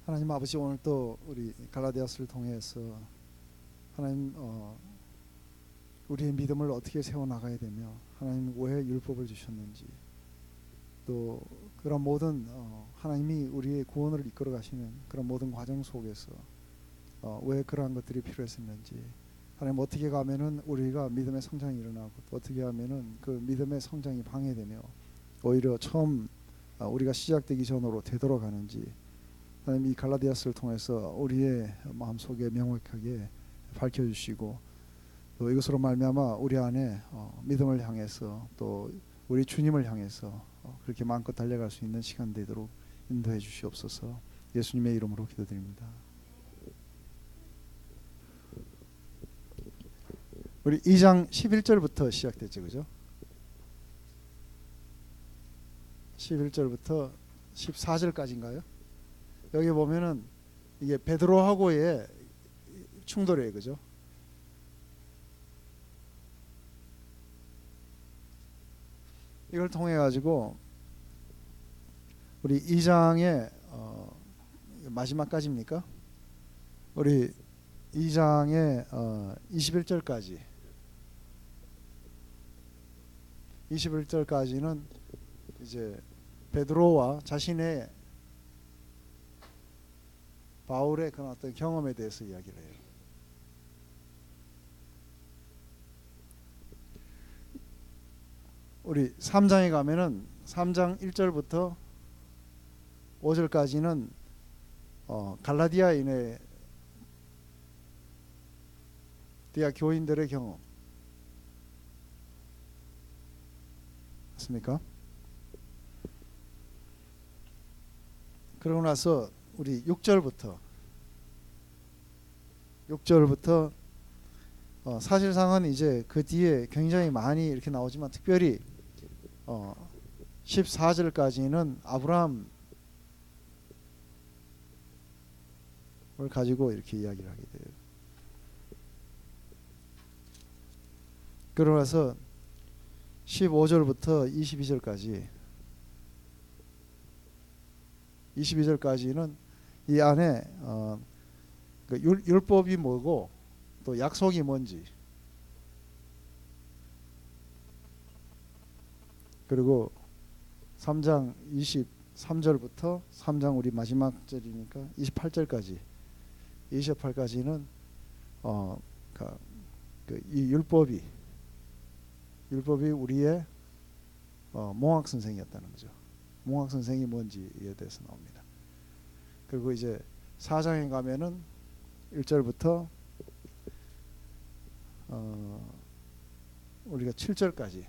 하나님 아버지, 오늘 또 우리 갈라디아서를 통해서 하나님 우리의 믿음을 어떻게 세워나가야 되며 하나님 왜 율법을 주셨는지, 또 그런 모든 하나님이 우리의 구원을 이끌어 가시는 그런 모든 과정 속에서 왜 그러한 것들이 필요했었는지, 하나님 어떻게 가면은 우리가 믿음의 성장이 일어나고, 또 어떻게 하면은 그 믿음의 성장이 방해되며 오히려 처음 우리가 시작되기 전으로 되돌아가는지, 하나님 이 갈라디아서를 통해서 우리의 마음속에 명확하게 밝혀주시고, 또 이것으로 말미암아 우리 안에 믿음을 향해서, 또 우리 주님을 향해서 그렇게 마음껏 달려갈 수 있는 시간 되도록 인도해 주시옵소서. 예수님의 이름으로 기도드립니다. 우리 2장 11절부터 시작됐죠, 그죠? 11절부터 14절까지인가요? 여기 보면은 이게 베드로하고의 충돌이에요, 그죠? 이걸 통해 가지고 우리 2장의 마지막까지입니까? 우리 2장의 21절까지는 이제 베드로와 자신의 바울의 그런 어떤 경험에 대해서 이야기를 해요. 우리 3장에 가면은 3장 1절부터 5절까지는 갈라디아인의 디아 교인들의 경험 맞습니까? 그러고 나서 우리 6절부터 사실상은 이제 그 뒤에 굉장히 많이 이렇게 나오지만, 특별히 14절까지는 아브라함을 가지고 이렇게 이야기를 하게 돼요. 그러고 나서 15절부터 22절까지는 이 안에 그 율법이 뭐고 또 약속이 뭔지, 그리고 3장 23절부터 3장 우리 마지막 절이니까 28절까지는 이 율법이 우리의 몽학 선생이었다는 거죠. 몽학 선생이 뭔지에 대해서 나옵니다. 그리고 이제 4장에 가면은 1절부터 우리가 7절까지는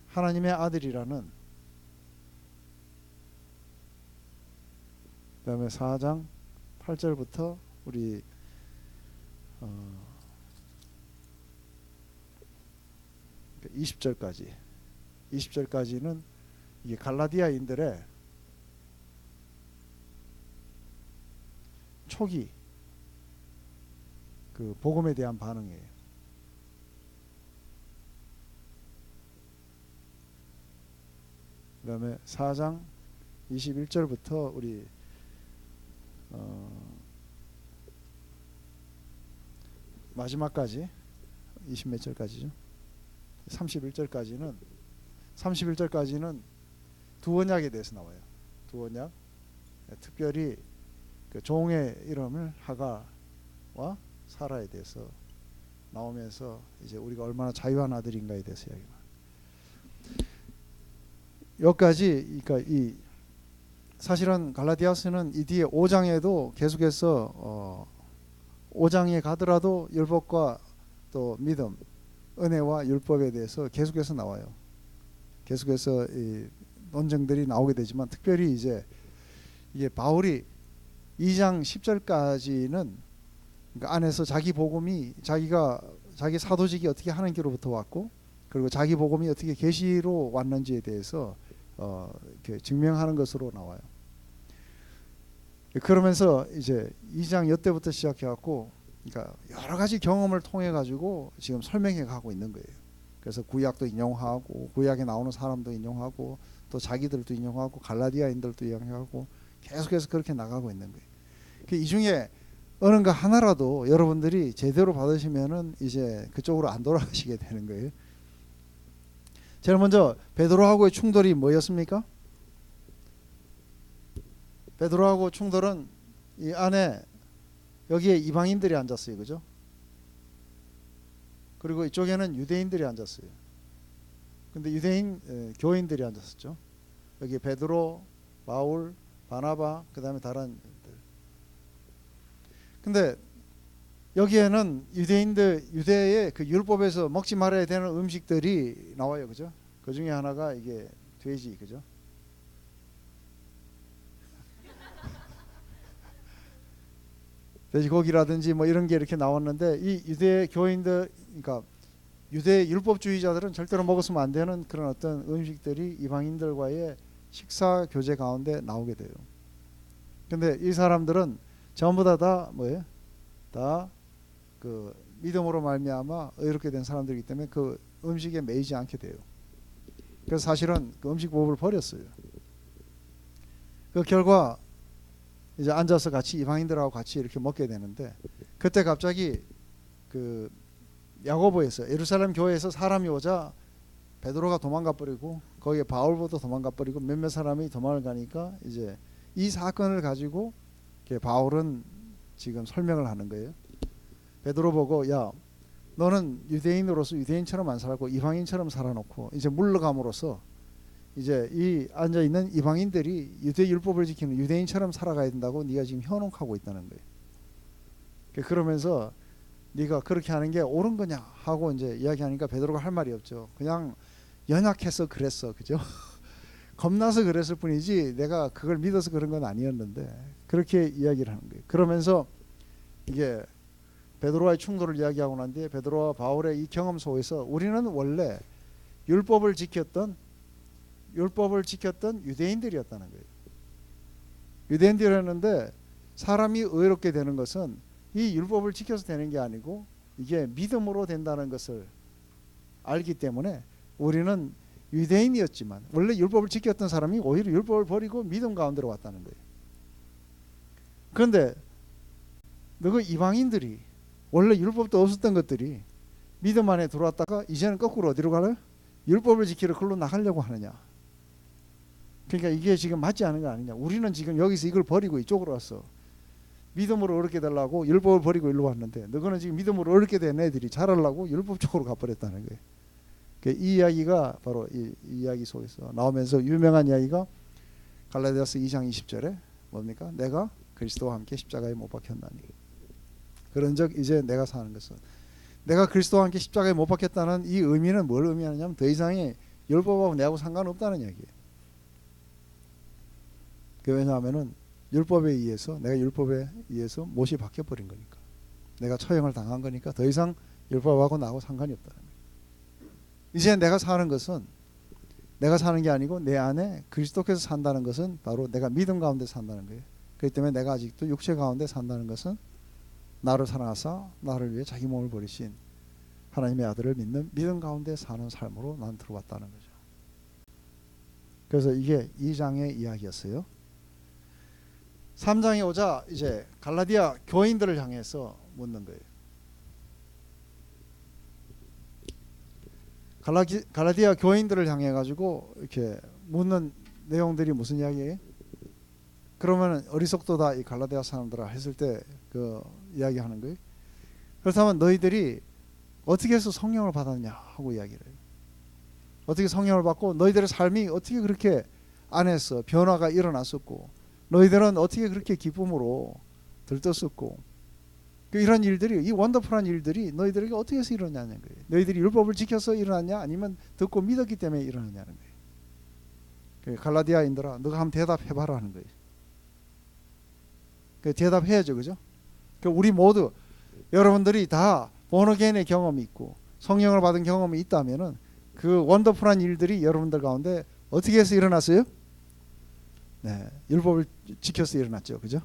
하나님의 아들이라는, 그 다음에 4장 8절부터 우리 20절까지는 이게 갈라디아인들의 초기 그 복음에 대한 반응이에요. 그 다음에 4장 21절부터 우리 마지막까지 20몇 절까지죠. 31절까지는 두 언약에 대해서 나와요. 두 언약, 특별히 그 종의 이름을 하가와 사라에 대해서 나오면서 이제 우리가 얼마나 자유한 아들인가에 대해서 이야기합니다. 여기까지, 그러니까 이 사실은 갈라디아서는 이 뒤에 5장에도 계속해서 5장에 가더라도 율법과 또 믿음, 은혜와 율법에 대해서 계속해서 나와요. 계속해서 이 논쟁들이 나오게 되지만, 특별히 이제 이게 바울이 2장 10절까지는 그러니까 안에서 자기 복음이 자기 사도직이 어떻게 하나님께로부터 왔고, 그리고 자기 복음이 어떻게 계시로 왔는지에 대해서 이렇게 증명하는 것으로 나와요. 그러면서 이제 2장 여때부터 시작해 갖고, 그러니까 여러 가지 경험을 통해 가지고 지금 설명해 가고 있는 거예요. 그래서 구약도 인용하고, 구약에 나오는 사람도 인용하고, 또 자기들도 인용하고, 갈라디아인들도 인용하고, 계속해서 그렇게 나가고 있는 거예요. 이 중에 어느 거 하나라도 여러분들이 제대로 받으시면은 이제 그쪽으로 안 돌아가시게 되는 거예요. 제일 먼저 베드로하고의 충돌이 뭐였습니까? 베드로하고 충돌은 이 안에 여기에 이방인들이 앉았어요, 그죠? 그리고 이쪽에는 유대인들이 앉았어요. 근데 유대인 교인들이 앉았었죠. 여기 베드로, 바울, 바나바, 그 다음에 다른. 근데 여기에는 유대의 그 율법에서 먹지 말아야 되는 음식들이 나와요, 그죠? 그 중에 하나가 이게 돼지, 그죠? 돼지고기라든지 뭐 이런 게 이렇게 나왔는데, 이 유대 교인들, 그러니까 유대 율법주의자들은 절대로 먹었으면 안 되는 그런 어떤 음식들이 이방인들과의 식사 교제 가운데 나오게 돼요. 근데 이 사람들은 전부 다 뭐예요? 다 그 믿음으로 말미암아 의롭게 된 사람들이기 때문에 그 음식에 매이지 않게 돼요. 그래서 사실은 그 음식법을 버렸어요. 그 결과 이제 앉아서 같이 이방인들하고 같이 이렇게 먹게 되는데, 그때 갑자기 그 야고보에서 예루살렘 교회에서 사람이 오자 베드로가 도망가 버리고 거기에 바울도 도망가 버리고 몇몇 사람이 도망을 가니까 이제 이 사건을 가지고 바울은 지금 설명을 하는 거예요. 베드로 보고, 야, 너는 유대인으로서 유대인처럼 안 살고 이방인처럼 살아놓고 이제 물러감으로써 이제 이 앉아 있는 이방인들이 유대 율법을 지키는 유대인처럼 살아가야 된다고 네가 지금 현혹하고 있다는 거예요. 그러면서 네가 그렇게 하는 게 옳은 거냐 하고 이제 이야기하니까 베드로가 할 말이 없죠. 그냥 연약해서 그랬어, 그죠? 겁나서 그랬을 뿐이지 내가 그걸 믿어서 그런 건 아니었는데, 그렇게 이야기를 하는 거예요. 그러면서 이게 베드로와의 충돌을 이야기하고 난 뒤에 베드로와 바울의 이 경험 속에서 우리는 원래 율법을 지켰던 유대인들이었다는 거예요. 유대인들이었는데 사람이 의롭게 되는 것은 이 율법을 지켜서 되는 게 아니고 이게 믿음으로 된다는 것을 알기 때문에 우리는 유대인이었지만 원래 율법을 지켰던 사람이 오히려 율법을 버리고 믿음 가운데로 왔다는 거예요. 그런데 너그 이방인들이 원래 율법도 없었던 것들이 믿음 안에 들어왔다가 이제는 거꾸로 어디로 가요? 율법을 지키러 글로 나가려고 하느냐. 그러니까 이게 지금 맞지 않은 거 아니냐. 우리는 지금 여기서 이걸 버리고 이쪽으로 왔어. 믿음으로 어렵게 되려고 율법을 버리고 일로 왔는데, 너희는 지금 믿음으로 어렵게 된 애들이 잘하려고 율법 쪽으로 가버렸다는 거예요. 이 이야기가 바로 이 이야기 속에서 나오면서 유명한 이야기가 갈라디아서 2장 20절에 뭡니까? 내가 그리스도와 함께 십자가에 못 박혔나니. 그런즉 이제 내가 사는 것은, 내가 그리스도와 함께 십자가에 못 박혔다는 이 의미는 뭘 의미하냐면 더 이상의 율법하고 내하고 상관없다는 얘기예요. 왜냐하면은 율법에 의해서, 내가 율법에 의해서 못이 박혀버린 거니까, 내가 처형을 당한 거니까 더 이상 율법하고 나하고 상관이 없다는 거예요. 이제 내가 사는 것은 내가 사는 게 아니고 내 안에 그리스도께서 산다는 것은 바로 내가 믿음 가운데 산다는 거예요. 그렇기 때문에 내가 아직도 육체 가운데 산다는 것은 나를 사랑하사 나를 위해 자기 몸을 버리신 하나님의 아들을 믿는 믿음 가운데 사는 삶으로 난 들어왔다는 거죠. 그래서 이게 2장의 이야기였어요. 3장에 오자 이제 갈라디아 교인들을 향해서 묻는 거예요. 갈라디아 교인들을 향해 가지고 이렇게 묻는 내용들이 무슨 이야기예요? 그러면 어리석도다 이 갈라디아 사람들아 했을 때 그 이야기하는 거예요. 그렇다면 너희들이 어떻게 해서 성령을 받았냐 하고 이야기를 해요. 어떻게 성령을 받고 너희들의 삶이 어떻게 그렇게 안에서 변화가 일어났었고, 너희들은 어떻게 그렇게 기쁨으로 들떴었고, 이런 일들이, 이 원더풀한 일들이 너희들에게 어떻게 해서 일어나냐는 거예요. 너희들이 율법을 지켜서 일어났냐 아니면 듣고 믿었기 때문에 일어나냐는 거예요. 갈라디아인들아 너가 한번 대답해봐라 하는 거예요. 대답해야죠, 그죠? 우리 모두, 여러분들이 다 본어게인의 경험이 있고 성령을 받은 경험이 있다면은 그 원더풀한 일들이 여러분들 가운데 어떻게 해서 일어났어요? 네, 율법을 지켜서 일어났죠, 그죠?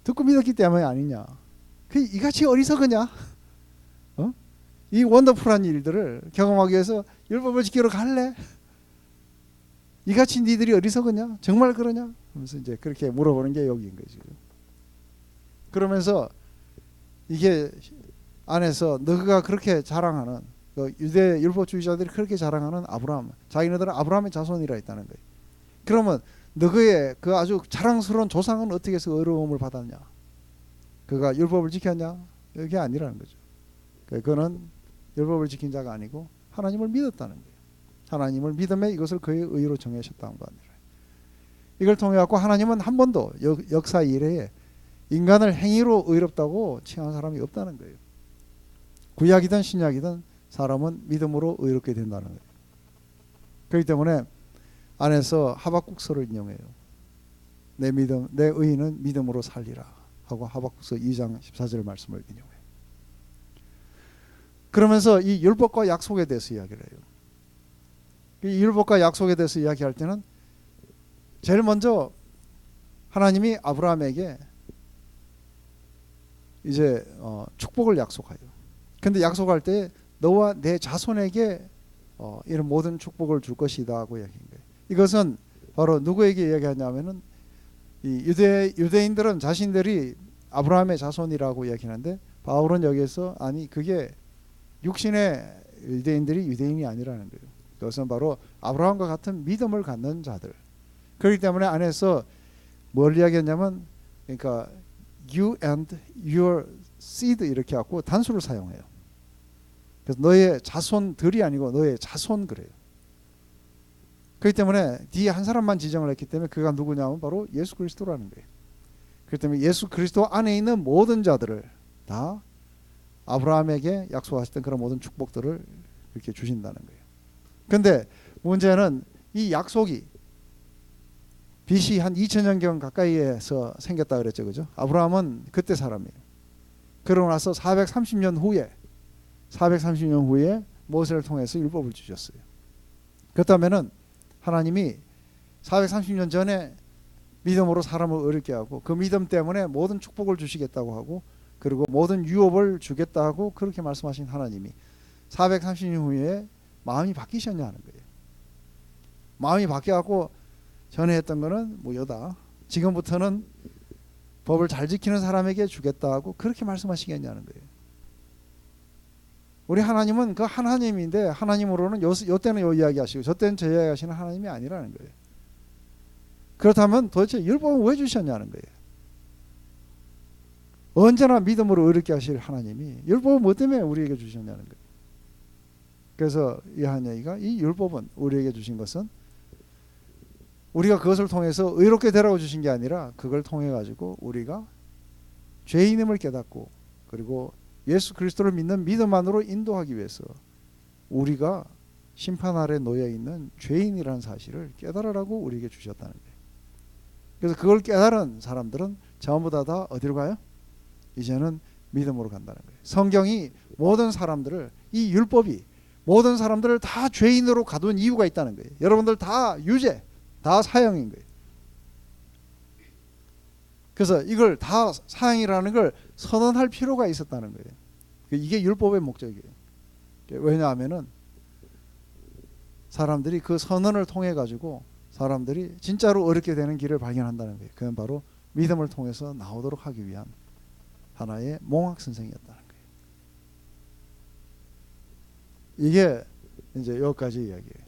듣고 믿었기 때문에 아니냐? 이같이 어리석으냐? 이 원더풀한 일들을 경험하기 위해서 율법을 지키러 갈래? 이같이 니들이 어리석으냐? 정말 그러냐? 하면서 이제 그렇게 물어보는 게 여기인 거지. 그러면서 이게 안에서 너가 그렇게 자랑하는 유대 율법주의자들이 그렇게 자랑하는 아브라함, 자기네들은 아브라함의 자손이라 했다는 거예요. 그러면 너의 그 아주 자랑스러운 조상은 어떻게 해서 어려움을 받았냐? 그가 율법을 지켰냐? 이게 아니라는 거죠. 그거는 율법을 지킨 자가 아니고 하나님을 믿었다는 거예요. 하나님을 믿음에 이것을 그의 의로 정하셨다는 거 아니라. 이걸 통해 갖고 하나님은 한 번도 역사 이래에 인간을 행위로 의롭다고 칭한 사람이 없다는 거예요. 구약이든 신약이든 사람은 믿음으로 의롭게 된다는 거예요. 그렇기 때문에 안에서 하박국서를 인용해요. 내 의인은 믿음으로 살리라 하고 하박국서 2장 14절 말씀을 인용해요. 그러면서 이 율법과 약속에 대해서 이야기를 해요. 이 율법과 약속에 대해서 이야기할 때는 제일 먼저 하나님이 아브라함에게 이제 축복을 약속해요. 근데 약속할 때 너와 내 자손에게 이런 모든 축복을 줄 것이다 하고 이야기한 거예요. 이것은 바로 누구에게 이야기하냐면은 이 유대인들은 자신들이 아브라함의 자손이라고 이야기하는데 바울은 여기에서 아니 그게 육신의 유대인들이 유대인이 아니라는 거예요. 그것은 바로 아브라함과 같은 믿음을 갖는 자들. 그렇기 때문에 안에서 뭘 이야기했냐면 그러니까 you and your seed 이렇게 하고 단수를 사용해요. 그래서 너의 자손들이 아니고 너의 자손 그래요. 그렇기 때문에 뒤에 한 사람만 지정을 했기 때문에 그가 누구냐면 바로 예수 그리스도라는 거예요. 그렇기 때문에 예수 그리스도 안에 있는 모든 자들을 다 아브라함에게 약속하셨던 그런 모든 축복들을 이렇게 주신다는 거예요. 그런데 문제는 이 약속이 BC 한 2000년경 가까이에서 생겼다 그랬죠. 그죠? 아브라함은 그때 사람이에요. 그러고 나서 430년 후에 모세를 통해서 율법을 주셨어요. 그렇다면은 하나님이 430년 전에 믿음으로 사람을 어렵게 하고 그 믿음 때문에 모든 축복을 주시겠다고 하고 그리고 모든 유업을 주겠다 하고 그렇게 말씀하신 하나님이 430년 후에 마음이 바뀌셨냐는 거예요. 마음이 바뀌어갖고 전에 했던 거는 무효다. 지금부터는 법을 잘 지키는 사람에게 주겠다 하고 그렇게 말씀하시겠냐는 거예요. 우리 하나님은 그 하나님인데 하나님으로는 요 때는 요 이야기 하시고 저 때는 저 이야기 하시는 하나님이 아니라는 거예요. 그렇다면 도대체 율법은 왜 주셨냐는 거예요. 언제나 믿음으로 의롭게 하실 하나님이 율법은 뭐 때문에 우리에게 주셨냐는 거예요. 그래서 이 한 얘기가 이 율법은 우리에게 주신 것은 우리가 그것을 통해서 의롭게 되라고 주신 게 아니라 그걸 통해 가지고 우리가 죄인임을 깨닫고 그리고 예수 그리스도를 믿는 믿음 안으로 인도하기 위해서 우리가 심판 아래 놓여 있는 죄인이라는 사실을 깨달으라고 우리에게 주셨다는 거예요. 그래서 그걸 깨달은 사람들은 전부 다 어디로 가요? 이제는 믿음으로 간다는 거예요. 성경이 모든 사람들을 이 율법이 모든 사람들을 다 죄인으로 가둔 이유가 있다는 거예요. 여러분들 다 유죄, 다 사형인 거예요. 그래서 이걸 다 사형이라는 걸 선언할 필요가 있었다는 거예요. 이게 율법의 목적이에요. 왜냐하면은 사람들이 그 선언을 통해 가지고 사람들이 진짜로 어렵게 되는 길을 발견한다는 거예요. 그건 바로 믿음을 통해서 나오도록 하기 위한 하나의 몽학선생이었다는 거예요. 이게 이제 여기까지 이야기예요.